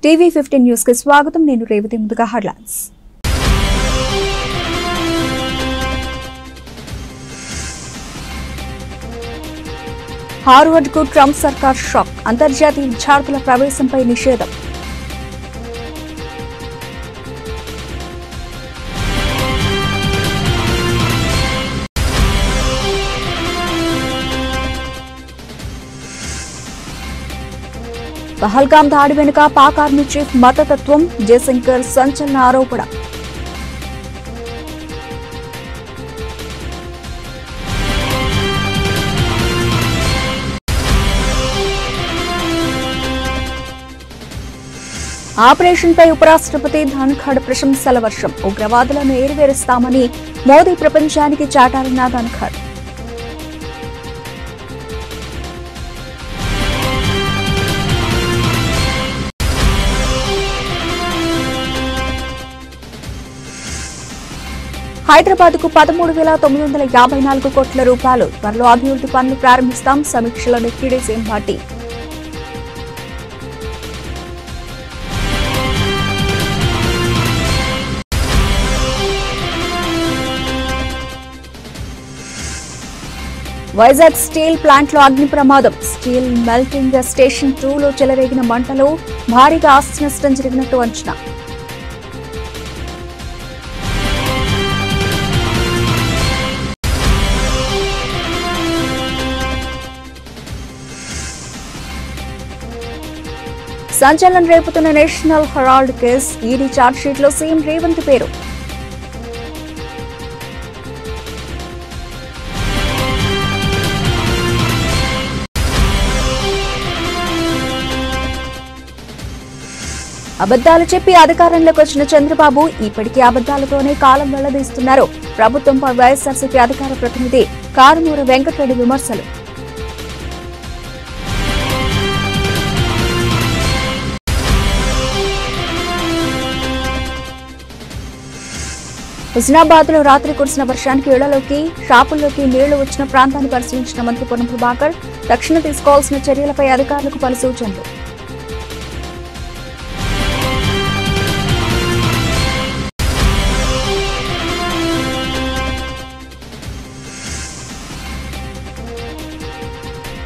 TV15 news కి స్వాగతం. నేను రేవతి. ముందుగా హెడ్లైన్స్. హార్వర్డ్ కు ట్రంప్ సర్కార్ షాక్. అంతర్జాతీయ విద్యార్థుల ప్రవేశంపై నిషేధం. పహల్గాం దాడి వెనుక పాక్ ఆర్మీ చీఫ్ మతతత్వం. జయశంకర్ సంచలన ఆరోపణ. ఆపరేషన్ పై ఉపరాష్ట్రపతి ధన్ఖడ్ ప్రశంసల వర్షం. ఉగ్రవాదులను ఏరివేరుస్తామని మోదీ ప్రపంచానికి చాటారన్న ధన్ఖడ్. హైదరాబాద్ కు 13,954 కోట్ల రూపాయలు. త్వరలో అభివృద్ధి పనులు ప్రారంభిస్తాం. సమీక్షలో deputy CM Bhatti. Vizag steel plant లో అగ్ని ప్రమాదం. స్టీల్ మెల్టింగ్ స్టేషన్ 2లో చెలరేగిన మంటలు భారీగా ఆస్తి నష్టం జరిగినట్టు అంచనా. సంచలనం రేపుతున్న National Herald case. ED chargesheet లో సీఎం రేవంత్ పేరు. అబద్దాలు చెప్పి అధికారంలోకి వచ్చిన చంద్రబాబు ఇప్పటికీ అబద్దాలతోనే కాలం వెళ్లదీస్తున్నారు. ప్రభుత్వంపై వైఎస్ఆర్సీపీ అధికార ప్రతినిధి కారుమూరి వెంకటరెడ్డి విమర్శలు. హుస్నాబాద్ లో రాత్రి కురిసిన వర్షానికి ఇళ్లలోకి షాపుల్లోకి నీళ్లు వచ్చిన ప్రాంతాన్ని పరిశీలించిన మంత్రి పొన్నం ప్రభాకర్ తక్షణ తీసుకోవాల్సిన చర్యలపై అధికారులకు పలు సూచనలు.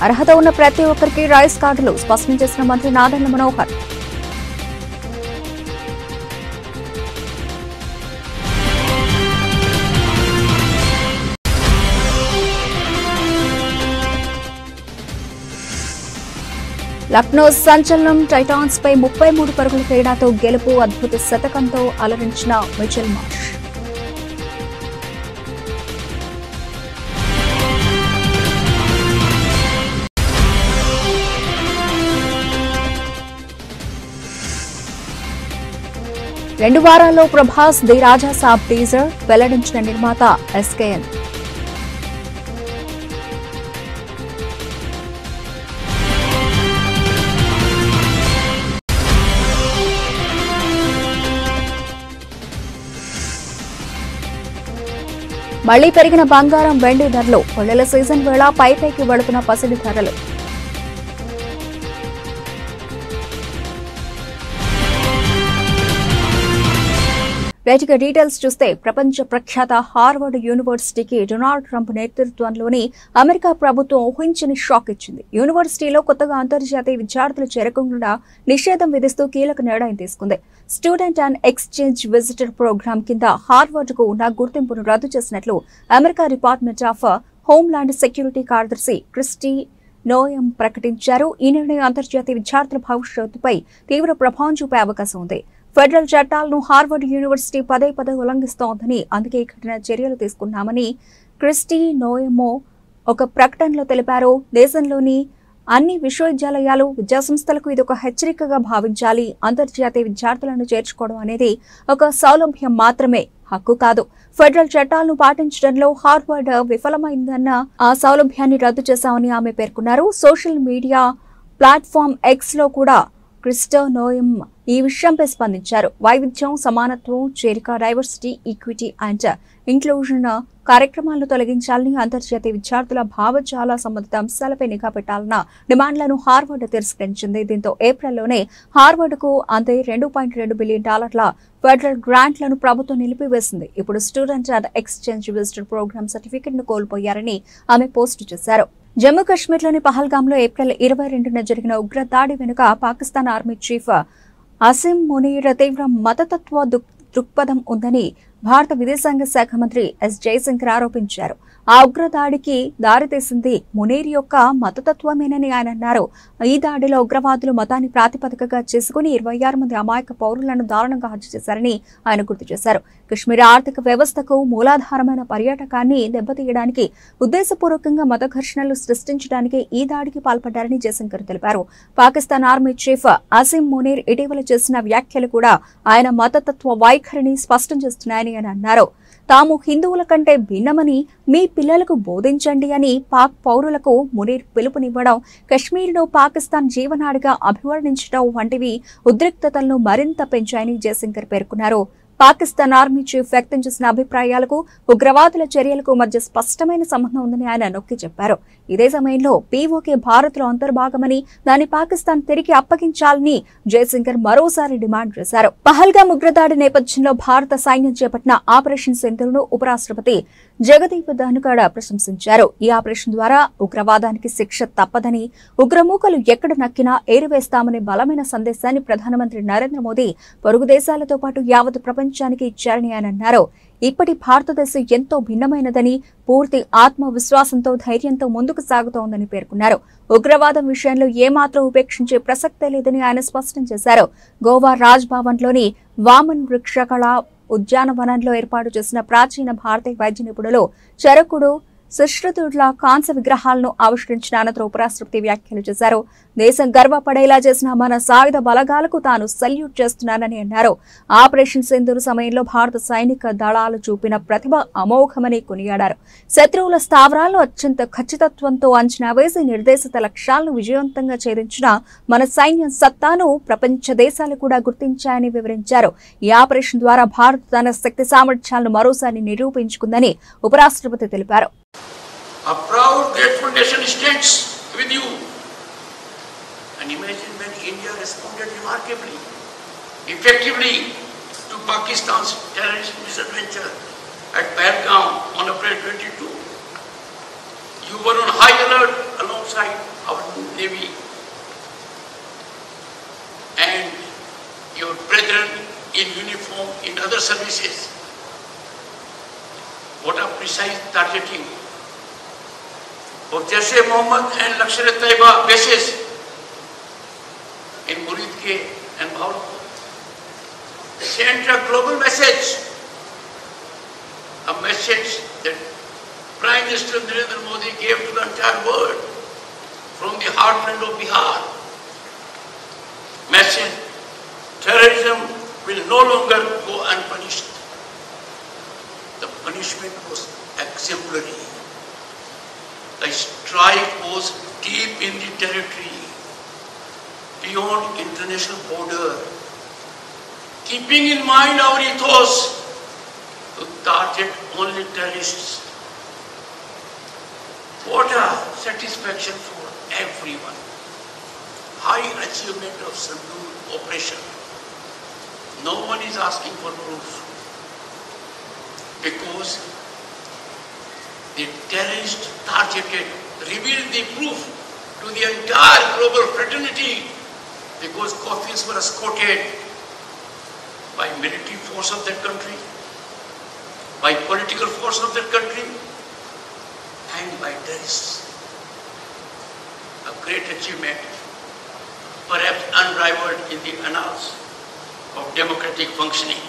అర్హత ఉన్న ప్రతి ఒక్కరికి రైస్ కార్డులు స్పష్టం చేసిన మంత్రి నాదెండ్ల మనోహర్. లక్నో సంచలనం. టైటాన్స్ పై 33 పరుగుల తేడాతో గెలుపు. అద్భుత శతకంతో అలరించిన మిచెల్ మార్ష్. రెండు వారాల్లో Prabhas the Raja Saab teaser వెల్లడించిన నిర్మాత ఎస్కేఎన్. మళ్లీ పెరిగిన బంగారం వెండి ధరలు. పొల్లెల సీజన్ వేళ పైకి వెళుతున్న పసిడి ధరలు. రైట్గా డీటెయిల్స్ చూస్తే ప్రపంచ ప్రఖ్యాత హార్వర్డ్ యూనివర్సిటీకి డొనాల్డ్ ట్రంప్ నేతృత్వంలోని అమెరికా ప్రభుత్వం ఊహించని షాక్ ఇచ్చింది. యూనివర్సిటీలో కొత్తగా అంతర్జాతీయ విద్యార్థులు చేరకుండా నిషేధం విధిస్తూ కీలక నిర్ణయం తీసుకుంది. Student and exchange visitor program కింద హార్వర్డ్ కు ఉన్న గుర్తింపును రద్దు చేసినట్లు America department of homeland security కార్యదర్శి క్రిస్టీ నోయం ప్రకటించారు. ఈ నిర్ణయం అంతర్జాతీయ విద్యార్థుల భవిష్యత్తుపై తీవ్ర ప్రభావం చూపే అవకాశం ఉంది. ఫెడరల్ చట్టాలను హార్వర్డ్ యూనివర్సిటీ పదే ఉల్లంఘిస్తోందని, అందుకే కఠిన చర్యలు తీసుకున్నామని క్రిస్టీ నోయెమో ఒక ప్రకటనలో తెలిపారు. దేశంలోని అన్ని విశ్వవిద్యాలయాలు, విద్యాసంస్థలకు ఇది ఒక హెచ్చరికగా భావించాలి. అంతర్జాతీయ విద్యార్థులను చేర్చుకోవడం అనేది ఒక సౌలభ్యం మాత్రమే, హక్కు కాదు. ఫెడరల్ చట్టాలను పాటించడంలో హార్వర్డ్ విఫలమైందన్న ఆ సౌలభ్యాన్ని రద్దు చేశామని ఆమె పేర్కొన్నారు. సోషల్ మీడియా ప్లాట్ఫామ్ ఎక్స్ లో కూడా క్రిస్టో నోయం ఈ విషయంపై స్పందించారు. వైవిధ్యం, సమానత్వం, చేరిక, డైవర్సిటీ, ఈక్విటీ అండ్ ఇంక్లూజన్ కార్యక్రమాలను తొలగించాలని, అంతర్జాతీయ విద్యార్థుల భావజాల సంబంధిత అంశాలపై నిఘా పెట్టాలన్న డిమాండ్లను హార్వర్డ్ తిరస్కరించింది. దీంతో ఏప్రిల్లోనే హార్వర్డ్కు అంతే $2.2 బిలియన్ ఫెడరల్ గ్రాంట్లను ప్రభుత్వం నిలిపివేసింది. ఇప్పుడు student and exchange visitor program certificate ను కోల్పోయారని ఆమె పోస్టు చేశారు. జమ్మూ కశ్మీర్లోని పహల్గాంలో ఏప్రిల్ 22న జరిగిన ఉగ్రదాడి వెనుక పాకిస్తాన్ ఆర్మీ చీఫ్ అసీం మునీర్ తీవ్ర మతతత్వ దృక్పథం ఉందని భారత విదేశాంగ శాఖ మంత్రి ఎస్ జయశంకర్ ఆరోపించారు. ఆ ఉగ్రదాడికి దారితీసింది మునీర్ యొక్క మతతత్వమేనని ఆయన అన్నారు. ఈ దాడిలో ఉగ్రవాదులు మతాన్ని ప్రాతిపదికగా చేసుకుని 26 మంది అమాయక పౌరులను దారుణంగా హత్య చేశారని ఆయన గుర్తు చేశారు. కశ్మీర్ ఆర్థిక వ్యవస్థకు మూలాధారమైన పర్యాటకాన్ని దెబ్బతీయడానికి ఉద్దేశపూర్వకంగా మత ఘర్షణలు సృష్టించడానికి ఈ దాడికి పాల్పడ్డారని జయశంకర్ తెలిపారు. పాకిస్తాన్ ఆర్మీ చీఫ్ అసీం మునీర్ ఇటీవల చేసిన వ్యాఖ్యలు కూడా ఆయన మతతత్వ వైఖరిని స్పష్టం చేస్తున్నాయని ఆయన అన్నారు. తాము హిందువుల కంటే భిన్నమని మీ పిల్లలకు బోధించండి అని పాక్ పౌరులకు మునీర్ పిలుపునివ్వడం, కశ్మీర్ను పాకిస్తాన్ జీవనాడిగా అభివర్ణించడం వంటివి ఉద్రిక్తతలను మరింత పెంచాయని జయశంకర్ పేర్కొన్నారు. పాకిస్తాన్ ఆర్మీ చీఫ్ వ్యక్తం చేసిన అభిప్రాయాలకు ఉగ్రవాదుల చర్యలకు మధ్య స్పష్టమైన సంబంధం ఉందని ఆయన నొక్కి చెప్పారు. ఇదే సమయంలో పీఓకే భారత్లో అంతర్భాగమని, దాన్ని పాకిస్తాన్ తిరిగి అప్పగించాలని జయశంకర్ మరోసారి డిమాండ్ చేశారు. పహల్గాం ఉగ్రదాడి నేపథ్యంలో భారత సైన్యం చేపట్టిన ఆపరేషన్ సింధూర్ను ఉపరాష్ట్రపతి జగదీప్ ధన్ఖడ్ ప్రశంసించారు. ఈ ఆపరేషన్ ద్వారా ఉగ్రవాదానికి శిక్ష తప్పదని, ఉగ్రమూకలు ఎక్కడ నక్కినా ఏరివేస్తామనే బలమైన సందేశాన్ని ప్రధానమంత్రి నరేంద్ర మోదీ పొరుగు దేశాలతో పాటు యావత్ ప్రపంచానికి ఇచ్చారని ఆయన అన్నారు. ఇప్పటి భారతదేశం ఎంతో భిన్నమైనదని, పూర్తి ఆత్మవిశ్వాసంతో ధైర్యంతో ముందుకు సాగుతోందని పేర్కొన్నారు. ఉగ్రవాదం విషయంలో ఏమాత్రం ఉపేక్షించే ప్రసక్తే లేదని ఆయన స్పష్టం చేశారు. గోవా రాజ్ భవన్లోని వామన్ వృక్షకళ ఉద్యానవనంలో ఏర్పాటు చేసిన ప్రాచీన భారతీయ వైద్య నిపుణులు చరకుడు సుశ్రుతుడ్ల కాంస్య విగ్రహాలను ఆవిష్కరించిన అనంతరం ఉపరాష్ట్రపతి వ్యాఖ్యలు చేశారు. దేశం గర్వపడేలా చేసిన మన సాయుధ బలగాలకు తాను సల్యూట్ చేస్తున్నానని అన్నారు. ఆపరేషన్ సింధూర్ సమయంలో భారత సైనిక దళాలు చూపిన ప్రతిభ అమోఘమని కొనియాడారు. శత్రువుల స్థావరాలను అత్యంత ఖచ్చితత్వంతో అంచనా వేసి నిర్దేశిత లక్ష్యాలను విజయవంతంగా ఛేదించిన మన సైన్యం సత్తాను ప్రపంచ దేశాలు కూడా గుర్తించాయని వివరించారు. ఈ ఆపరేషన్ ద్వారా భారత్ తన శక్తి సామర్థ్యాలను మరోసారి నిరూపించుకుందని ఉపరాష్ట్రపతి తెలిపారు. A proud, grateful nation stands with you. And imagine when India responded remarkably, effectively to Pakistan's terrorist misadventure at Pahalgam on April 22. You were on high alert alongside our Navy and your brethren in uniform in other services. What a precise targeting for Jaish-e-Mohammed and Lashkar-e-Taiba bases in Muridke and Bahawalpur. Sent a global message, a message that Prime Minister Narendra Modi gave to the entire world from the heartland of Bihar. Message: terrorism will no longer go unpunished. The punishment was exemplary. The strike was deep in the territory, beyond international border, keeping in mind our ethos to target only terrorists. What a satisfaction for everyone. High achievement of Sindoor operation. No one is asking for proof, because the terrorist targeted revealed the proof to the entire global fraternity, because coffins were escorted by military force of that country, by political force of that country, and by terrorists. A great achievement, perhaps unrivaled in the annals of democratic functioning.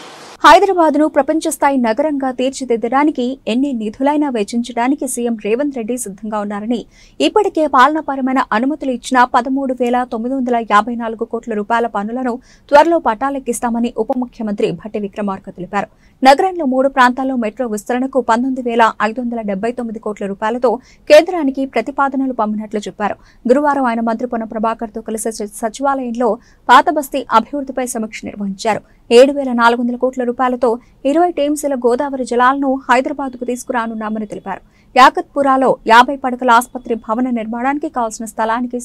Hyderabad ను ప్రపంచ స్థాయి నగరంగా తీర్చిదిద్దడానికి ఎన్ని నిధులైనా వెచ్చించడానికి CM Revanth Reddy సిద్ధంగా ఉన్నారని, ఇప్పటికే పాలనాపరమైన అనుమతులు ఇచ్చిన 13,954 కోట్ల రూపాయల పనులను త్వరలో పట్టాలెక్కిస్తామని ఉప ముఖ్యమంత్రి భట్టి విక్రమార్క తెలిపారు. నగరంలో 3 ప్రాంతాల్లో మెట్రో విస్తరణకు 19,579 కోట్ల రూపాయలతో కేంద్రానికి ప్రతిపాదనలు పంపినట్లు చెప్పారు. గురువారం ఆయన మంత్రి పొన్నం ప్రభాకర్ తో కలిసి సచివాలయంలో పాత బస్తీ అభివృద్ధిపై సమీక్ష నిర్వహించారు. 7,400 కోట్ల రూపాయలతో 20 టీఎంసీల గోదావరి జలాలను హైదరాబాద్కు తీసుకురానున్నామని తెలిపారు. యాకత్పురాలో 50 పడకల ఆసుపత్రి భవన నిర్మాణానికి కావాల్సిన స్థలానికి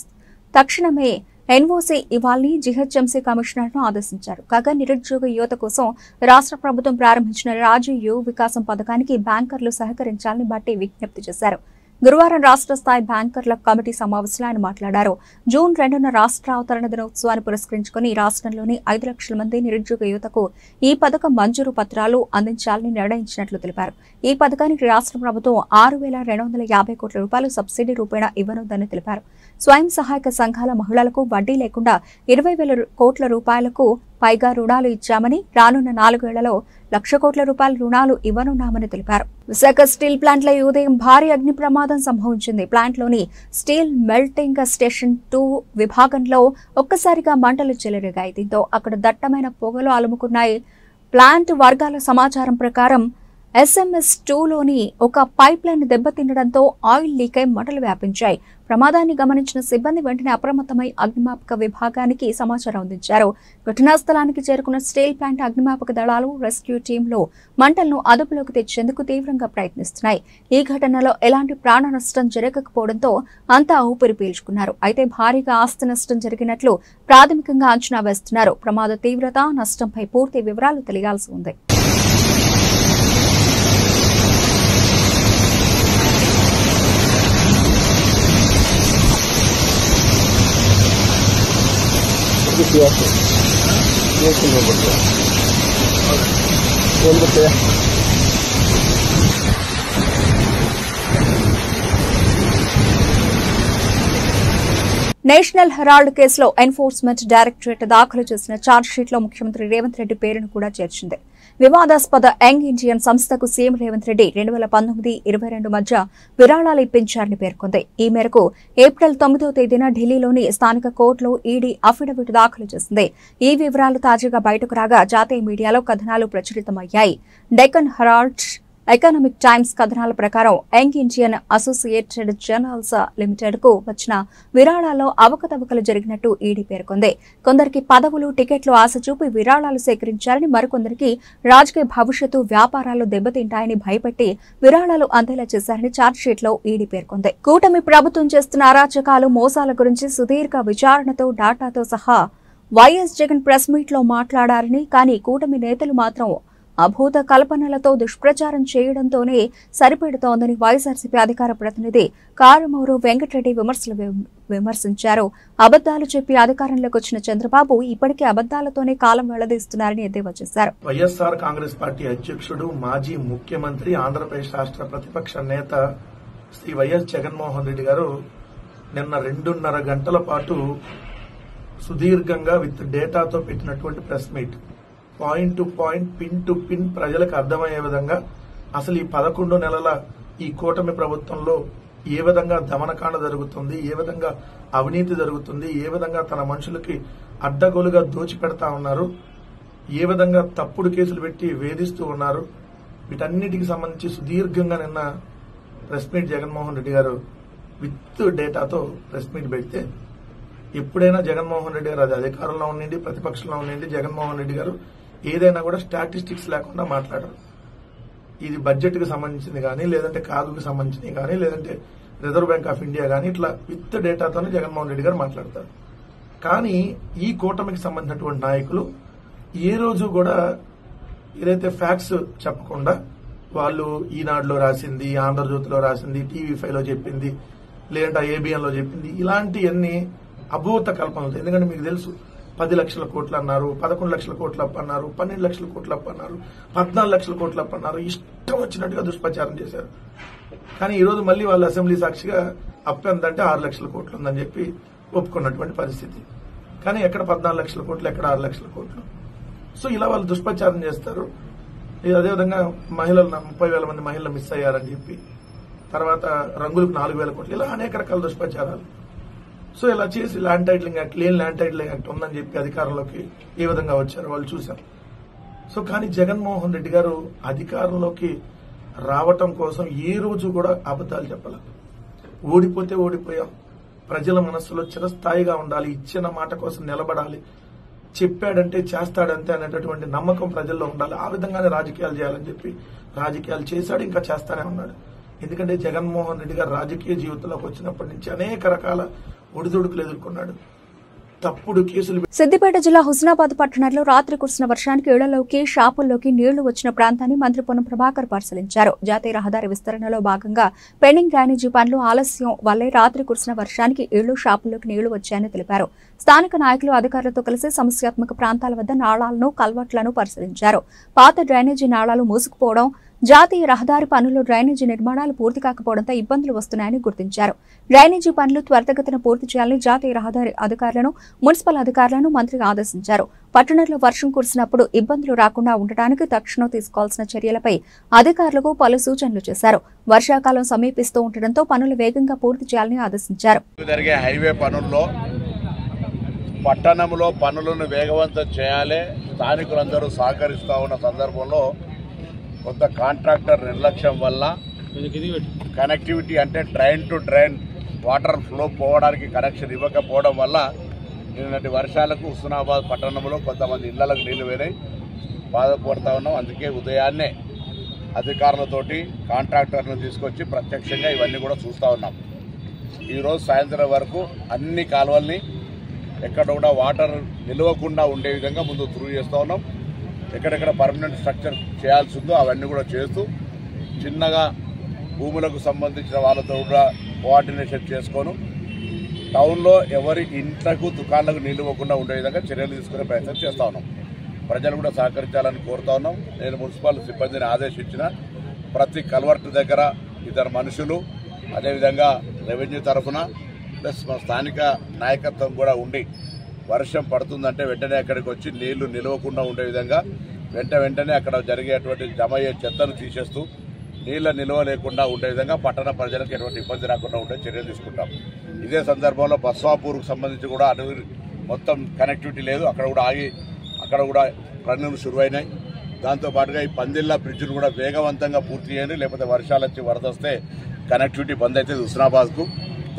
తక్షణమే ఎన్ఓసీ ఇవ్వాలని జీహెచ్ఎంసీ కమిషనర్ను ఆదేశించారు. కాగా నిరుద్యోగ యువత కోసం రాష్ట్ర ప్రభుత్వం ప్రారంభించిన రాజీవ్ యువ వికాసం పథకానికి బ్యాంకర్లు సహకరించాలని బట్టి విజ్ఞప్తి చేశారు. గురువారం రాష్ట్ర స్థాయి బ్యాంకర్ల కమిటీ సమావేశంలో ఆయన మాట్లాడారు. జూన్ 2న రాష్ట్ర అవతరణ దినోత్సవాన్ని పురస్కరించుకుని రాష్ట్రంలోని 5 లక్షల మంది నిరుద్యోగ యువతకు ఈ పథకం మంజూరు పత్రాలు అందించాలని నిర్ణయించినట్లు తెలిపారు. ఈ పథకానికి రాష్ట్ర ప్రభుత్వం 6,250 కోట్ల రూపాయలు సబ్సిడీ రూపేణా ఇవ్వనుందని తెలిపారు. స్వయం సహాయక సంఘాల మహిళలకు వడ్డీ లేకుండా 20,000 కోట్ల రూపాయలకు పైగా రుణాలు ఇచ్చామని, రానున్న 4 ఏళ్లలో 1,00,000 కోట్ల రూపాయల రుణాలు ఇవ్వనున్నామని తెలిపారు. విశాఖ స్టీల్ ప్లాంట్లో ఈ ఉదయం భారీ అగ్ని ప్రమాదం సంభవించింది. ప్లాంట్లోని స్టీల్ మెల్టింగ్ స్టేషన్ 2 విభాగంలో ఒక్కసారిగా మంటలు చెలరేగాయి. దీంతో అక్కడ దట్టమైన పొగలు అలుముకున్నాయి. ప్లాంట్ వర్గాల సమాచారం ప్రకారం SMS 2లోని ఒక పైప్ లైన్ దెబ్బతినడంతో ఆయిల్ లీక్ అయి మంటలు వ్యాపించాయి. ప్రమాదాన్ని గమనించిన సిబ్బంది వెంటనే అప్రమత్తమై అగ్నిమాపక విభాగానికి సమాచారం అందించారు. ఘటనా స్థలానికి చేరుకున్న స్టీల్ ప్లాంట్ అగ్నిమాపక దళాలు రెస్క్యూ టీంలు మంటలను అదుపులోకి తెచ్చేందుకు తీవ్రంగా ప్రయత్నిస్తున్నాయి. ఈ ఘటనలో ఎలాంటి ప్రాణ నష్టం జరగకపోవడంతో అంతా ఊపిరి పీల్చుకున్నారు. అయితే భారీగా ఆస్తి నష్టం జరిగినట్లు ప్రాథమికంగా అంచనా వేస్తున్నారు. ప్రమాద తీవ్రత, నష్టంపై పూర్తి వివరాలు తెలియాల్సి ఉంది. నేషనల్ హెరాల్డ్ కేసులో ఎన్ఫోర్స్మెంట్ డైరెక్టరేట్ దాఖలు చేసిన ఛార్జ్షీట్లో ముఖ్యమంత్రి రేవంత్ రెడ్డి పేరును కూడా చేర్చింది. వివాదాస్పద యంగ్ ఇండియన్ సంస్థకు సీఎం రేవంత్ రెడ్డి 2019-22 మధ్య విరాళాలు ఇప్పించారని పేర్కొంది. ఈ మేరకు ఏప్రిల్ 9వ తేదీన ఢిల్లీలోని స్థానిక కోర్టులో ఈడీ అఫిడవిట్ దాఖలు చేసింది. ఈ వివరాలు తాజాగా బయటకు రాగా జాతీయ మీడియాలో కథనాలు ప్రచురితమయ్యాయి. డెక్కన్ హెరాల్డ్, ఎకనామిక్ టైమ్స్ కథనాల ప్రకారం young Indian associated journals limited కు వచ్చిన విరాళాల్లో అవకతవకలు జరిగినట్టు ఈడీ పేర్కొంది. కొందరికి పదవులు, టికెట్లు ఆశ చూపి విరాళాలు సేకరించారని, మరికొందరికి రాజకీయ భవిష్యత్తు, వ్యాపారాలు దెబ్బతింటాయని భయపెట్టి విరాళాలు అందేలా చేశారని ఛార్జ్షీట్లో ఈడీ పేర్కొంది. కూటమి ప్రభుత్వం చేస్తున్న అరాచకాలు, మోసాల గురించి సుదీర్ఘ విచారణతో, డాటాతో సహా వైఎస్ జగన్ ప్రెస్ మీట్ లో మాట్లాడారని, కానీ కూటమి నేతలు మాత్రం అభూత కల్పనలతో దుష్ప్రచారం చేయడంతోనే సరిపెడుతోందని వైఎస్ఆర్సీపీ అధికార ప్రతినిధి కారుమూరు వెంకటరెడ్డి విమర్శించారు. అబద్దాలు చెప్పి అధికారంలోకి వచ్చిన చంద్రబాబు ఇప్పటికే అబద్దాలతోనే కాలం వెళ్లదీస్తున్నారని ఎద్దేవా చేశారు. వైఎస్ఆర్ కాంగ్రెస్ పార్టీ అధ్యక్షుడు, మాజీ ముఖ్యమంత్రి, ఆంధ్రప్రదేశ్ రాష్ట్ర ప్రతిపక్ష నేత శ్రీ వైఎస్ జగన్మోహన్ రెడ్డి గారు నిన్న 2.5 గంటల పాటు సుదీర్ఘంగా విత్ డేటాతో పెట్టినటువంటి press meet, point to point, pin to pin ప్రజలకు అర్థమయ్యే విధంగా అసలు ఈ 11 నెలల ఈ కూటమి ప్రభుత్వంలో ఏ విధంగా దమనకాండ జరుగుతుంది, ఏ విధంగా అవినీతి జరుగుతుంది, ఏ విధంగా తన మనుషులకి అడ్డగోలుగా దోచిపెడతా ఉన్నారు, ఏ విధంగా తప్పుడు కేసులు పెట్టి వేధిస్తూ ఉన్నారు, వీటన్నిటికి సంబంధించి సుదీర్ఘంగా నిన్న ప్రెస్ మీట్ జగన్మోహన్ రెడ్డి గారు విత్ డేటాతో ప్రెస్ మీట్ పెడితే, ఎప్పుడైనా జగన్మోహన్ రెడ్డి గారు అది అధికారంలో ఉండండి, ప్రతిపక్షంలో ఉండండి, జగన్మోహన్ రెడ్డి గారు ఏదైనా కూడా స్టాటిస్టిక్స్ లేకుండా మాట్లాడరు. ఇది బడ్జెట్ కు సంబంధించింది కానీ, లేదంటే కాగుకు సంబంధించింది కానీ, లేదంటే రిజర్వ్ బ్యాంక్ ఆఫ్ ఇండియా కానీ, ఇట్లా విత్ డేటాతోనే జగన్మోహన్ రెడ్డి గారు మాట్లాడతారు. కానీ ఈ కూటమికి సంబంధించినటువంటి నాయకులు ఏ రోజు కూడా ఏదైతే ఫ్యాక్ట్స్ చెప్పకుండా వాళ్ళు ఈనాడులో రాసింది, ఆంధ్రజ్యోతిలో రాసింది, TV5లో చెప్పింది, లేదంటే ABN లో చెప్పింది, ఇలాంటివన్నీ అభూత కల్పనలు. ఎందుకంటే మీకు తెలుసు, 10 లక్షల కోట్లు అన్నారు, 11 లక్షల కోట్లు అప్పు అన్నారు, 12 లక్షల కోట్లు అప్పు అన్నారు, 14 లక్షల కోట్లు అప్పు అన్నారు, ఇష్టం వచ్చినట్టుగా దుష్ప్రచారం చేశారు. కానీ ఈ రోజు మళ్లీ వాళ్ళు అసెంబ్లీ సాక్షిగా అప్పు ఎంతంటే 6 లక్షల కోట్లు ఉందని చెప్పి ఒప్పుకున్నటువంటి పరిస్థితి. కానీ ఎక్కడ 14 లక్షల కోట్లు, ఎక్కడ 6 లక్షల కోట్లు. సో ఇలా వాళ్ళు దుష్ప్రచారం చేస్తారు. అదేవిధంగా మహిళలు 30,000 మంది మహిళలు మిస్ అయ్యారని చెప్పి, తర్వాత రంగులకు 4,000 కోట్లు, ఇలా అనేక రకాల దుష్ప్రచారాలు. సో ఇలా చేసి ల్యాండ్ టైటిలింగ్ యాక్ట్, లేని ల్యాండ్ టైటిలింగ్ యాక్ట్ ఉందని చెప్పి అధికారంలోకి ఏ విధంగా వచ్చారో వాళ్ళు చూశాం. సో కానీ జగన్మోహన్ రెడ్డి గారు అధికారంలోకి రావటం కోసం ఏ రోజు కూడా అబద్దాలు చెప్పాల. ఓడిపోతే ఓడిపోయాం, ప్రజల మనస్సులో చిరస్థాయిగా ఉండాలి, ఇచ్చిన మాట కోసం నిలబడాలి, చెప్పాడంటే చేస్తాడంతే అనేటటువంటి నమ్మకం ప్రజల్లో ఉండాలి. ఆ విధంగానే రాజకీయాలు చేయాలని చెప్పి రాజకీయాలు చేశాడు, ఇంకా చేస్తానే ఉన్నాడు. ఎందుకంటే జగన్మోహన్ రెడ్డి గారు రాజకీయ జీవితంలోకి వచ్చినప్పటి నుంచి అనేక రకాల ఒడిదుడుకులు ఎదుర్కొన్నాడు. తప్పుడు కేసులు. సిద్దిపేట జిల్లా హుస్నాబాద్ పట్టణంలో రాత్రి కురిసిన వర్షానికి ఇళ్లలోకి షాపుల్లోకి నీళ్లు వచ్చిన ప్రాంతాన్ని మంత్రి పొన్నం ప్రభాకర్ పరిశీలించారు. జాతీయ రహదారి విస్తరణలో భాగంగా పెండింగ్ డ్రైనేజీ పనులు ఆలస్యం వల్లే రాత్రి కురిసిన వర్షానికి ఇళ్లు షాపుల్లోకి నీళ్లు వచ్చాయని తెలిపారు. స్థానిక నాయకులు అధికారులతో కలిసి సమస్యాత్మక ప్రాంతాల వద్ద నాళాలను కల్వర్ట్లను పరిశీలించారు. పాత డ్రైనేజీ నాళాలు మూసుకుపోవడం, జాతీయ రహదారి పనులు డ్రైనేజీ నిర్మాణాలు పూర్తి కాకపోవడంతో ఇబ్బందులు వస్తున్నాయని గుర్తించారు. డ్రైనేజీ పనులు త్వరితగతిన పూర్తి చేయాలని జాతీయ రహదారి అధికారులను, మున్సిపల్ అధికారులను మంత్రి ఆదేశించారు. పట్టణంలో వర్షం కురిసినప్పుడు ఇబ్బందులు రాకుండా ఉండటానికి తక్షణం తీసుకోవాల్సిన చర్యలపై అధికారులకు పలు సూచనలు చేశారు. వర్షాకాలం సమీపిస్తూ ఉండటంతో పనులు వేగంగా పూర్తి చేయాలని ఆదేశించారు. హైవే పనుల్లో పట్టణంలో పనులను వేగవంతం చేయాలి. స్థానికులందరూ సహకరిస్తూ ఉన్న సందర్భంలో కొంత కాంట్రాక్టర్ నిర్లక్ష్యం వల్ల కనెక్టివిటీ అంటే drain to drain water flow పోవడానికి కనెక్షన్ ఇవ్వకపోవడం వల్ల నిన్నటి వర్షాలకు హుస్నాబాద్ పట్టణంలో కొంతమంది ఇళ్లకు నీళ్లు వేరాయి, బాధపడుతూ ఉన్నాం. అందుకే ఉదయాన్నే అధికారులతోటి కాంట్రాక్టర్ను తీసుకొచ్చి ప్రత్యక్షంగా ఇవన్నీ కూడా చూస్తూ ఉన్నాం. ఈరోజు సాయంత్రం వరకు అన్ని కాలువల్ని ఎక్కడ కూడా వాటర్ నిలవకుండా ఉండే విధంగా ముందు త్రూ చేస్తూ ఉన్నాం. ఎక్కడెక్కడ పర్మనెంట్ స్ట్రక్చర్ చేయాల్సి ఉందో అవన్నీ కూడా చేస్తూ చిన్నగా భూములకు సంబంధించిన వాళ్ళతో కూడా కోఆర్డినేషన్ చేసుకొని టౌన్లో ఎవరి ఇంట్లకు దుకాణాలకు నిలవకుండా ఉండే విధంగా చర్యలు తీసుకునే ప్రయత్నం చేస్తూ ఉన్నాం. ప్రజలు కూడా సహకరించాలని కోరుతా ఉన్నాం. నేను మున్సిపల్ సిబ్బందిని ఆదేశించిన ప్రతి కల్వర్ట్ దగ్గర 2 మనుషులు, అదేవిధంగా రెవెన్యూ తరఫున ప్లస్ మా స్థానిక నాయకత్వం కూడా ఉండి వర్షం పడుతుందంటే వెంటనే అక్కడికి వచ్చి నీళ్లు నిలవకుండా ఉండే విధంగా వెంటనే అక్కడ జరిగేటువంటి జమ అయ్యే చెత్తను తీసేస్తూ నీళ్ల నిల్వ లేకుండా ఉండే విధంగా పట్టణ ప్రజలకు ఎటువంటి ఇబ్బంది రాకుండా ఉండే చర్యలు తీసుకుంటాం. ఇదే సందర్భంలో బస్వాపూర్కు సంబంధించి కూడా అటు మొత్తం కనెక్టివిటీ లేదు, అక్కడ కూడా ఆగి అక్కడ కూడా పనులు శురువైనాయి. దాంతోపాటుగా ఈ పందిళ్ళ బ్రిడ్జ్ను కూడా వేగవంతంగా పూర్తి చేయండి, లేకపోతే వర్షాలు వచ్చి వరద వస్తే కనెక్టివిటీ బంద్ అవుతుంది హుస్నాబాద్కు.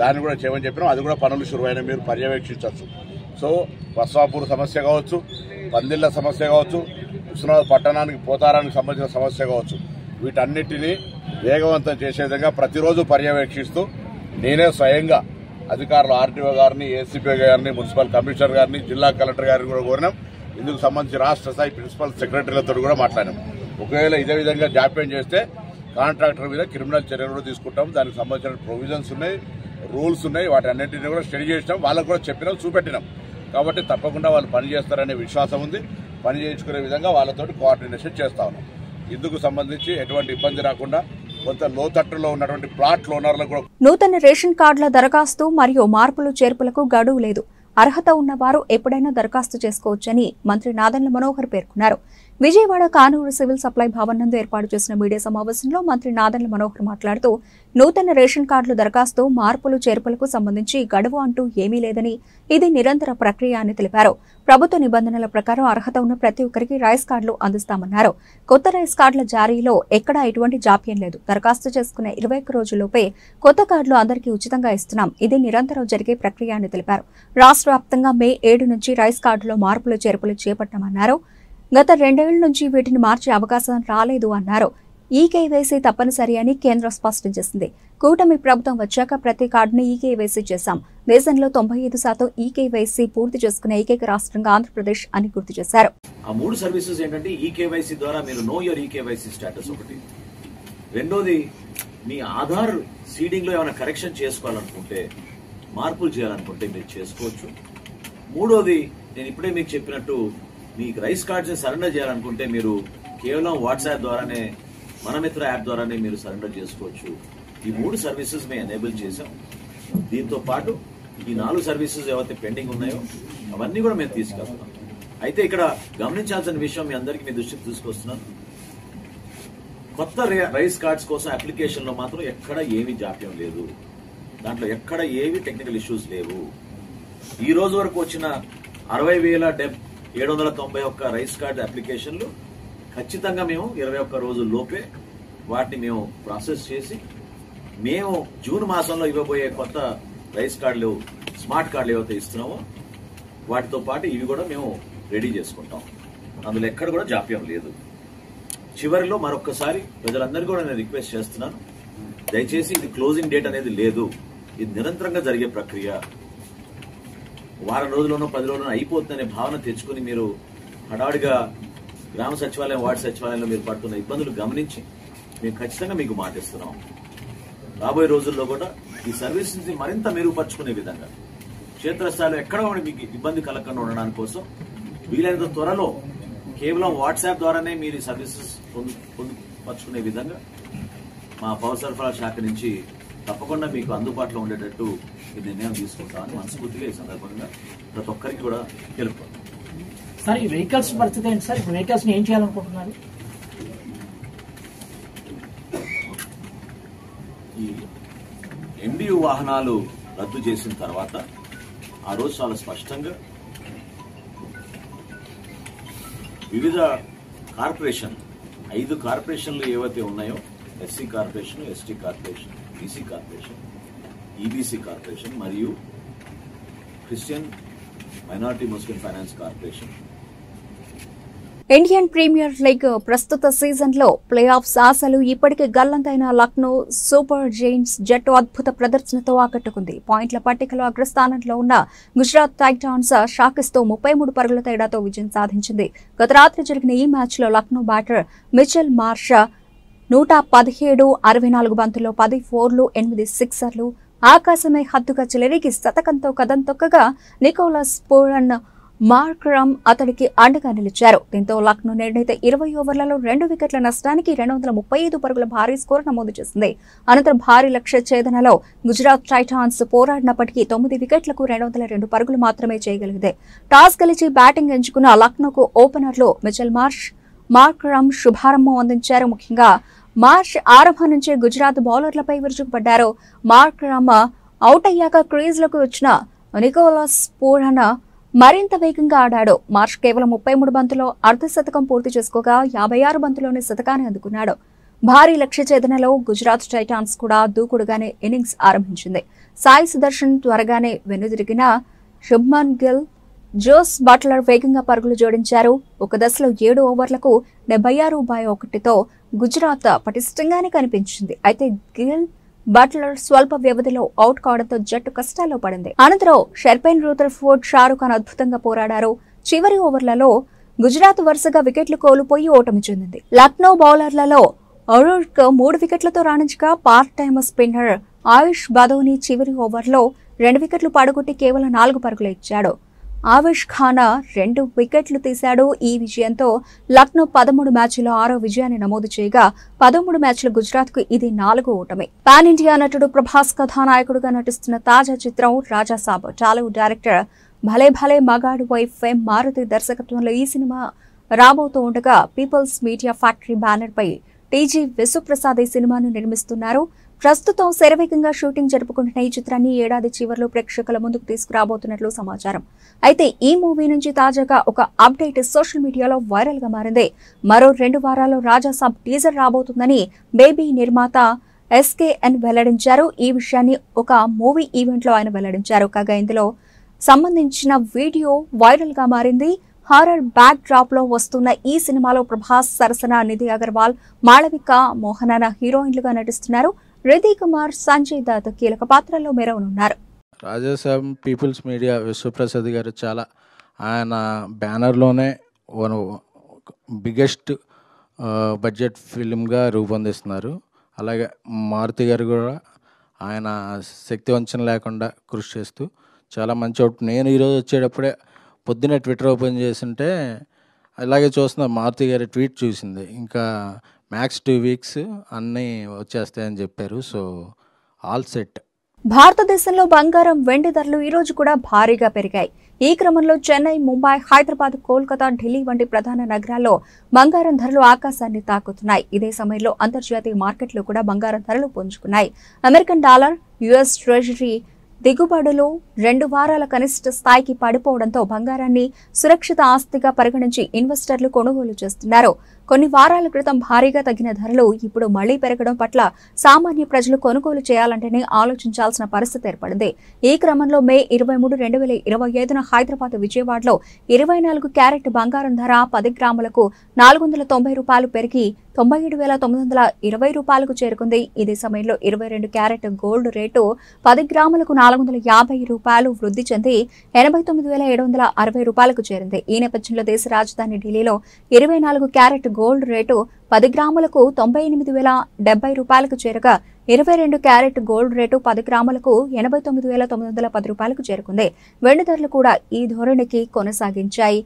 దాన్ని కూడా చేయమని చెప్పినాం. అది కూడా పనులు శురువైన మీరు పర్యవేక్షించవచ్చు. సో బస్వాపూర్ సమస్య కావచ్చు, పందిళ్ళ సమస్య కావచ్చు, హుస్నాబాద్ పట్టణానికి పోతారానికి సంబంధించిన సమస్య కావచ్చు, వీటన్నిటినీ వేగవంతం చేసే విధంగా ప్రతిరోజు పర్యవేక్షిస్తూ నేనే స్వయంగా అధికారులు ఆర్టీఓ గారిని, ఏసీపీ గారిని, మున్సిపల్ కమిషనర్ గారిని, జిల్లా కలెక్టర్ గారిని కూడా కోరినాం. ఇందుకు సంబంధించి రాష్ట్ర స్థాయి ప్రిన్సిపల్ సెక్రటరీలతో కూడా మాట్లాడాం. ఒకవేళ ఇదే విధంగా జాప్యం చేస్తే కాంట్రాక్టర్ మీద క్రిమినల్ చర్యలు కూడా తీసుకుంటాం. దానికి సంబంధించిన ప్రొవిజన్స్ ఉన్నాయి, రూల్స్ ఉన్నాయి. వాటి అన్నింటినీ కూడా స్టడీ చేసినాం, వాళ్ళకు కూడా చెప్పినాం, చూపెట్టినాం. కాబట్టి తప్పకుండా వాళ్ళు పని చేస్తారనే విశ్వాసం ఉంది. పని చేయించుకునే విధంగా వాళ్ళతోటి కోఆర్డినేషన్ చేస్తా ఉన్నాం. ఇందుకు సంబంధించి ఎటువంటి ఇబ్బంది రాకుండా కొంత లోతట్టులో ఉన్నటువంటి ప్లాట్ ఓనర్లకు కూడా నూతన రేషన్ కార్డుల దరఖాస్తు మరియు మార్పులు చేర్పులకు గడువు లేదు. అర్హత ఉన్నవారు ఎప్పుడైనా దరఖాస్తు చేసుకోవచ్చని మంత్రి నాదెండ్ల మనోహర్ పేర్కొన్నారు. విజయవాడ కానూరు సివిల్ సప్లై భవన్ నందు ఏర్పాటు చేసిన మీడియా సమావేశంలో మంత్రి నాదెండ్ల మనోహర్ మాట్లాడుతూ నూతన రేషన్ కార్డుల దరఖాస్తు, మార్పులు చేర్పులకు సంబంధించి గడువు అంటూ ఏమీ లేదని, ఇది నిరంతర ప్రక్రియ అని తెలిపారు. ప్రభుత్వ నిబంధనల ప్రకారం అర్హత ఉన్న ప్రతి ఒక్కరికి రైస్ కార్డులు అందిస్తామన్నారు. కొత్త రైస్ కార్డుల జారీలో ఎక్కడా ఎటువంటి జాప్యం లేదు. దరఖాస్తు చేసుకునే 21 రోజుల్లోపే కొత్త కార్డులు అందరికీ ఉచితంగా ఇస్తున్నాం. ఇది నిరంతరం జరిగే ప్రక్రియ అని తెలిపారు. రాష్ట్ర వ్యాప్తంగా మే 7 నుంచి రైస్ కార్డులో మార్పులు చేర్పులు చేపట్టామన్నారు. గత 2 ఏళ్ల నుంచి వీటిని మార్చే అవకాశం రాలేదు అన్నారు. ఈకేవైసీ తప్పనిసరి అని కేంద్రం స్పష్టం చేసింది. కూటమి ప్రభుత్వం వచ్చాక ప్రతి కార్డును ఈకేవైసీ చేశాం. దేశంలో 95% ఈకేవైసీ పూర్తి చేసుకునే ఏకైక రాష్ట్రంగా ఆంధ్రప్రదేశ్ అని గుర్తు చేశారు. ఆ 3 సర్వీసెస్ ఏంటంటే ఈకేవైసీ ద్వారా మీరు నో యువర్ ఈకేవైసీ స్టేటస్ ఒకటి, రెండోది మీ ఆధార్ సీడింగ్ లో ఏమైనా కరెక్షన్ చేసుకోవాలనుకుంటే, మార్పులు చేయాలనుకుంటే మీరు చేసుకోవచ్చు. మూడోది నేను ఇప్పుడే మీకు చెప్పినట్టు మీకు రైస్ కార్డ్స్ సరెండర్ చేయాలనుకుంటే మీరు కేవలం వాట్సాప్ ద్వారానే, మనమిత్ర యాప్ ద్వారానే మీరు సరెండర్ చేసుకోవచ్చు. ఈ 3 సర్వీసెస్ మేము ఎనేబుల్ చేసాం. దీంతో పాటు ఈ 4 సర్వీసెస్ ఏవైతే పెండింగ్ ఉన్నాయో అవన్నీ కూడా మేము తీసుకెళ్తున్నాం. అయితే ఇక్కడ గమనించాల్సిన విషయం మీ అందరికీ మీ దృష్టికి తీసుకొస్తున్నాను. కొత్త రైస్ కార్డ్స్ కోసం అప్లికేషన్ లో మాత్రం ఎక్కడ ఏమీ జాప్యం లేదు. దాంట్లో ఎక్కడ ఏవి టెక్నికల్ ఇష్యూస్ లేవు. ఈ రోజు వరకు వచ్చిన 60,791 రైస్ కార్డు అప్లికేషన్లు ఖచ్చితంగా మేము 21 రోజుల లోపే వాటిని మేము ప్రాసెస్ చేసి మేము జూన్ మాసంలో ఇవ్వబోయే కొత్త రైస్ కార్డులు, స్మార్ట్ కార్డులు ఏవైతే ఇస్తున్నామో వాటితో పాటు ఇవి కూడా మేము రెడీ చేసుకుంటాం. అందులో ఎక్కడ కూడా జాప్యం లేదు. చివరిలో మరొక్కసారి ప్రజలందరికీ కూడా నేను రిక్వెస్ట్ చేస్తున్నాను, దయచేసి ఇది క్లోజింగ్ డేట్ అనేది లేదు. ఇది నిరంతరంగా జరిగే ప్రక్రియ. వారం రోజుల్లోనో 10 రోజుల్లోనో అయిపోతుందనే భావన తెచ్చుకుని మీరు హడావుడిగా గ్రామ సచివాలయం, వార్డు సచివాలయంలో మీరు పడుతున్న ఇబ్బందులు గమనించి మేము ఖచ్చితంగా మీకు మాటిస్తున్నాం. రాబోయే రోజుల్లో కూడా ఈ సర్వీసెస్ ని మరింత మెరుగుపరుచుకునే విధంగా, క్షేత్రస్థాయిలో ఎక్కడ మీకు ఇబ్బంది కలగకుండా ఉండడానికి కోసం వీలైనంత త్వరలో కేవలం వాట్సాప్ ద్వారానే మీరు ఈ సర్వీసెస్ పొందుపరుచుకునే విధంగా మా పౌర సరఫరా శాఖ నుంచి తప్పకుండా మీకు అందుబాటులో ఉండేటట్టు ఈ నిర్ణయం తీసుకుంటామని మనస్ఫూర్తిగా ఈ సందర్భంగా ప్రతి ఒక్కరికి కూడా తెలుపుతాం. సార్, ఈ వెహికల్స్ పరిస్థితి ఏంటి సార్? ఇప్పుడు వెహికల్స్ ని ఏం చేయాలనుకుంటున్నారు? ఈ MDU వాహనాలు రద్దు చేసిన తర్వాత ఆ రోజు చాలా స్పష్టంగా వివిధ కార్పొరేషన్ 5 కార్పొరేషన్లు ఏవైతే ఉన్నాయో, SC corporation, ST corporation, BC corporation, EBC corporation మరియు Christian minority Muslim finance corporation. Indian Premier League ప్రస్తుత సీజన్లో ప్లే ఆఫ్స్ ఆశలు ఇప్పటికే గల్లంతైన లక్నో సూపర్ జైంట్స్ జట్టు అద్భుత ప్రదర్శనతో ఆకట్టుకుంది. పాయింట్ల పట్టికలో అగ్రస్థానంలో ఉన్న గుజరాత్ టైటాన్స్ షాకిస్తో 33 పరుగుల తేడాతో విజయం సాధించింది. గత రాత్రి జరిగిన ఈ మ్యాచ్లో లక్నో బ్యాటర్ మిచెల్ మార్ష్ 117, 64 బంతుల్లో 10 4లు, 8 సిక్సర్లు, ఆకాశమే హద్దుగా చెలరేగి శతకంతో కదం తొక్కగా నికోలస్ పూరన్, మార్క్రమ్ అతడికి అండగా నిలిచారు. దీంతో లక్నో నిర్ణీత 20 ఓవర్లలో 2 వికెట్ల నష్టానికి 235 పరుగుల భారీ స్కోర్ నమోదు చేసింది. అనంతరం భారీ లక్ష్య ఛేదనలో గుజరాత్ టైటాన్స్ పోరాడినప్పటికీ 9 వికెట్లకు 202 పరుగులు మాత్రమే చేయగలిగింది. టాస్ గెలిచి బ్యాటింగ్ ఎంచుకున్న లక్నోకు ఓపెనర్లు మిచెల్ మార్ష్, మార్క్రమ్ శుభారంభం అందించారు. ముఖ్యంగా మార్ష్ ఆరంభం నుంచే గుజరాత్ బౌలర్లపై విరుచుకుపడ్డారు. మార్క్రమ్ అవుట్ అయ్యాక క్రీజ్లకు వచ్చిన నికోలస్ పూరన్ మరింత వేగంగా ఆడాడు. మార్ష్ కేవలం 33 బంతుల్లో అర్ధశతకం పూర్తి చేసుకోగా 56 బంతుల్లోనే శతకాన్ని అందుకున్నాడు. భారీ లక్ష్య ఛేదనలో గుజరాత్ టైటాన్స్ కూడా దూకుడుగానే ఇన్నింగ్స్ ఆరంభించింది. సాయి సుదర్శన్ త్వరగానే వెనుదిరిగిన శుభ్మన్ గిల్, జోస్ బట్లర్ వేగంగా పరుగులు జోడించారు. ఒక దశలో 7 ఓవర్లకు 76/1తో గుజరాత్ పటిష్టంగానే కనిపించింది. అయితే గిల్, బట్లర్ స్వల్ప వ్యవధిలో అవుట్ కావడంతో జట్టు కష్టాల్లో పడింది. అనంతరం షెర్పెన్ రూథర్ఫోర్డ్, షారుఖ్ ఖాన్ అద్భుతంగా పోరాడారు. చివరి ఓవర్లలో గుజరాత్ వరుసగా వికెట్లు కోల్పోయి ఓటమి చెందింది. లక్నో బౌలర్లలో అరూర్క్ 3 వికెట్లతో రాణించగా పార్ట్ టైమ్ స్పిన్నర్ ఆయుష్ బదోని చివరి ఓవర్లో 2 వికెట్లు పడగొట్టి కేవలం 4 పరుగులు ఇచ్చాడు. ఆవిష్ ఖానా 2 వికెట్లు తీశాడు. ఈ విజయంతో లక్నో 13 మ్యాచ్ల్లో 6వ విజయాన్ని నమోదు చేయగా 13 మ్యాచ్ల గుజరాత్ కు ఇది 4వ ఓటమి. పాన్ ఇండియా నటుడు ప్రభాస్ కథానాయకుడుగా నటిస్తున్న తాజా చిత్రం రాజాసాబ్. టాలీవుడ్ డైరెక్టర్ భలే భలే మగాడు వైఫ్ ఫేమ్ మారుతి దర్శకత్వంలో ఈ సినిమా రాబోతూ ఉండగా పీపుల్స్ మీడియా ఫ్యాక్టరీ బ్యానర్ పై TG విశ్వప్రసాద్ ఈ సినిమాను నిర్మిస్తున్నారు. ప్రస్తుతం శరవేగంగా షూటింగ్ జరుపుకుంటున్న ఈ చిత్రాన్ని ఏడాది చివరిలో ప్రేక్షకుల ముందుకు తీసుకురాబోతున్నట్లు సమాచారం. అయితే ఈ మూవీ నుంచి తాజాగా ఒక అప్డేట్ సోషల్ మీడియాలో వైరల్ గా మారింది. మరో 2 వారాల్లో రాజాసాబ్ టీజర్ రాబోతుందని బేబీ నిర్మాత SKN వెల్లడించారు. ఈ విషయాన్ని ఒక మూవీ ఈవెంట్ లో ఆయన వెల్లడించారు. కాగా ఇందులో సంబంధించిన వీడియో వైరల్ గా మారింది. హారర్ బ్యాక్ డ్రాప్ లో వస్తున్న ఈ సినిమాలో ప్రభాస్ సరసన నిధి అగర్వాల్, మాళవిక మోహనాన హీరోయిన్లుగా నటిస్తున్నారు. రిధి కుమార్, సంజయ్ దత్ కీలక పాత్రల్లో మెరవనున్నారు. రాజాసాబ్ పీపుల్స్ మీడియా విశ్వప్రసాద్ గారు చాలా ఆయన బ్యానర్లోనే బిగ్గెస్ట్ బడ్జెట్ ఫిల్మ్గా రూపొందిస్తున్నారు. అలాగే మారుతి గారు కూడా ఆయన శక్తి వంచన లేకుండా కృషి చేస్తూ చాలా మంచి అవుట్. నేను ఈరోజు వచ్చేటప్పుడే పొద్దున్నే ట్విట్టర్ ఓపెన్ చేస్తుంటే అలాగే చూస్తున్న మారుతి గారి ట్వీట్ చూసింది. ఇంకా మ్యాక్స్ 2 వీక్స్ అన్నీ వచ్చేస్తాయని చెప్పారు. So all set. భారతదేశంలో బంగారం, వెండి ధరలు ఈ రోజు కూడా భారీగా పెరిగాయి. ఈ క్రమంలో చెన్నై, ముంబై, హైదరాబాద్, కోల్కతా, ఢిల్లీ వంటి ప్రధాన నగరాల్లో బంగారం ధరలు ఆకాశాన్ని తాకుతున్నాయి. ఇదే సమయంలో అంతర్జాతీయ మార్కెట్లో కూడా బంగారం ధరలు పుంజుకున్నాయి. అమెరికన్ డాలర్, US ట్రెజరీ దిగుబడులు 2 వారాల కనిష్ట స్థాయికి పడిపోవడంతో బంగారాన్ని సురక్షిత ఆస్తిగా పరిగణించి ఇన్వెస్టర్లు కొనుగోలు చేస్తున్నారు. కొన్ని వారాల క్రితం భారీగా తగ్గిన ధరలు ఇప్పుడు మళ్లీ పెరగడం పట్ల సామాన్య ప్రజలు కొనుగోలు చేయాలంటేనే ఆలోచించాల్సిన పరిస్థితి ఏర్పడింది. ఈ క్రమంలో మే 23, 2025న హైదరాబాద్, విజయవాడలో 24 క్యారెట్ బంగారం ధర 10 గ్రాములకు ₹490 పెరిగి 97,920 రూపాయలకు చేరుకుంది. ఇదే సమయంలో 22 క్యారెట్ గోల్డ్ రేటు 10 గ్రాములకు ₹450 వృద్ధి చెంది 89,760 రూపాయలకు చేరింది. ఈ నేపథ్యంలో దేశ రాజధాని ఢిల్లీలో 24 క్యారెట్ గోల్డ్ రేటు 10 గ్రాములకు 98,070 రూపాయలకు చేరగా 22 క్యారెట్ గోల్డ్ రేటు 10 గ్రాములకు 89,910 రూపాయలకు చేరుకుంది. వెండి ధరలు కూడా ఈ ధోరణికి కొనసాగించాయి.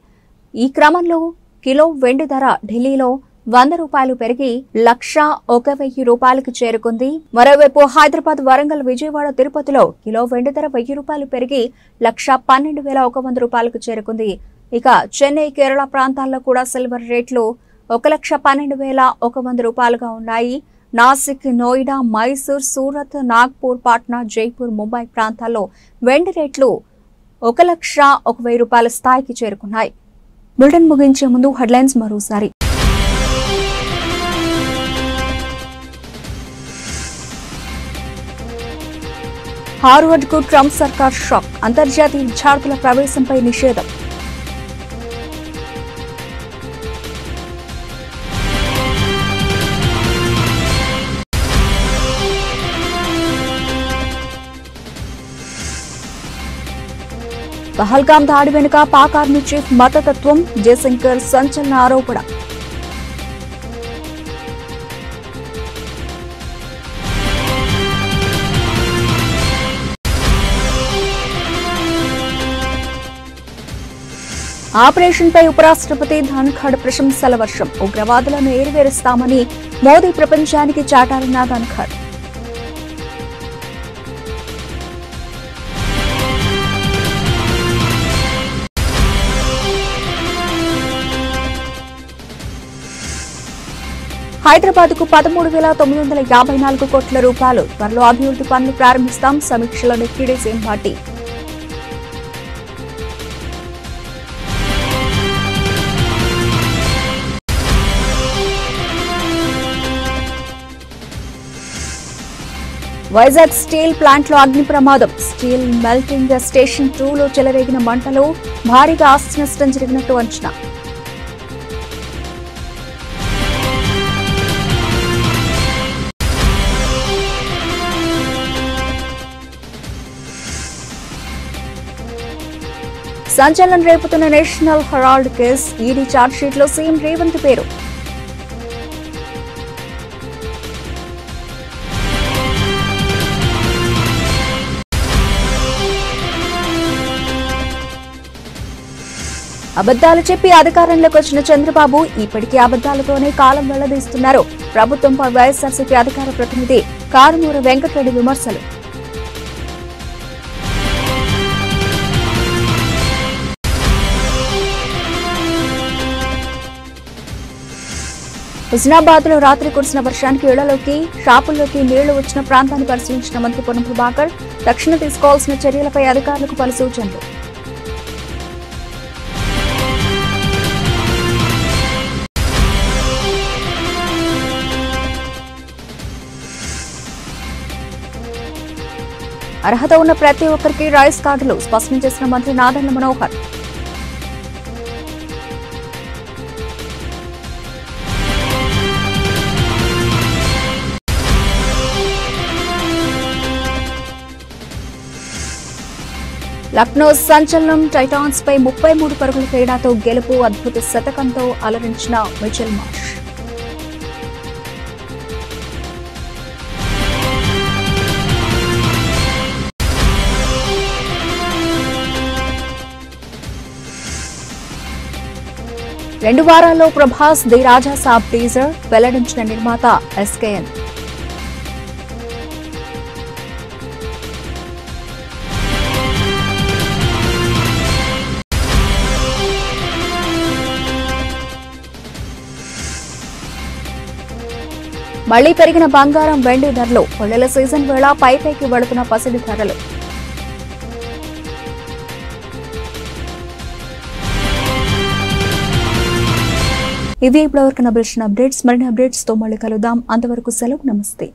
ఈ క్రమంలో కిలో వెండి ధర ఢిల్లీలో ₹100 పెరిగి 1,01,000 రూపాయలకు చేరుకుంది. మరోవైపు హైదరాబాద్, వరంగల్, విజయవాడ, తిరుపతిలో కిలో వెండి ధర ₹1,000 పెరిగి 1,12,100 రూపాయలకు చేరుకుంది. ఇక చెన్నై, కేరళ ప్రాంతాల్లో కూడా సిల్వర్ రేట్లు 1,12,100 రూపాయలుగా ఉన్నాయి. నాసిక్, నోయిడా, మైసూర్, సూరత్, నాగ్పూర్, పాట్నా, జైపూర్, ముంబై ప్రాంతాల్లో వెండి రేట్లు 1,01,000 రూపాయల స్థాయికి చేరుకున్నాయి. బులెటిన్ ముగించే ముందు హెడ్లైన్స్ మరోసారి. హార్వర్డ్ కు ట్రంప్ సర్కార్ షాక్. అంతర్జాతీయ విద్యార్థుల ప్రవేశంపై నిషేధం. పహల్గాం దాడి వెనుక పాక్ ఆర్మీ చీఫ్ మతతత్వం. జయశంకర్ సంచలన ఆరోపణ. ఆపరేషన్ పై ఉపరాష్ట్రపతి ధన్ఖడ్ ప్రశంసల వర్షం. ఉగ్రవాదులను ఏరివేరుస్తామని మోదీ ప్రపంచానికి చాటారన్న ధన్ఖడ్. హైదరాబాద్ కు 13,954 కోట్ల రూపాయలు. త్వరలో అభివృద్ధి పనులు ప్రారంభిస్తాం. సమీక్షలో deputy CM Bhatti. Vizag steel ప్లాంట్లో అగ్ని ప్రమాదం. స్టీల్ మెల్టింగ్ స్టేషన్ 2లో చెలరేగిన మంటలు. భారీగా ఆస్తి నష్టం జరిగినట్టు అంచనా. సంచలనం రేపుతున్న నేషనల్ హెరాల్డ్ కేసు. ఈడీ ఛార్జ్షీట్లో సీఎం రేవంత్ పేరు. అబద్దాలు చెప్పి అధికారంలోకి వచ్చిన చంద్రబాబు ఇప్పటికీ అబద్దాలతోనే కాలం వెళ్లదీస్తున్నారు. ప్రభుత్వంపై వైఎస్ఆర్సీపీ అధికార ప్రతినిధి కారుమూరి వెంకటరెడ్డి విమర్శలు. హుస్నాబాద్ లో రాత్రి కురిసిన వర్షానికి ఇళ్లలోకి, షాపుల్లోకి నీళ్లు వచ్చిన ప్రాంతాన్ని పరిశీలించిన మంత్రి పొన్నం ప్రభాకర్ తక్షణ తీసుకోవాల్సిన చర్యలపై అధికారులకు పలు సూచనలు. అర్హత ఉన్న ప్రతి ఒక్కరికి రైస్ కార్డులు స్పష్టం చేసిన మంత్రి నాదెండ్ల మనోహర్. లక్నో సంచలనం. టైటాన్స్ పై 33 పరుగుల తేడాతో గెలుపు. అద్భుత శతకంతో అలరించిన మిచెల్ మార్ష్. రెండు వారాల్లో Prabhas the Raja Saab teaser వెల్లడించిన నిర్మాత ఎస్కేఎన్. మళ్లీ పెరిగిన బంగారం, వెండి ధరలు. పొల్లెల సీజన్ వేళ పైకి వెళుతున్న పసిడి ధరలు. ఇవి ఇప్పటివరకు నబిల్సిన అప్డేట్స్. మరిన్ని అప్డేట్స్ తో మళ్ళీ కలుద్దాం. అంతవరకు సెలవు. నమస్తే.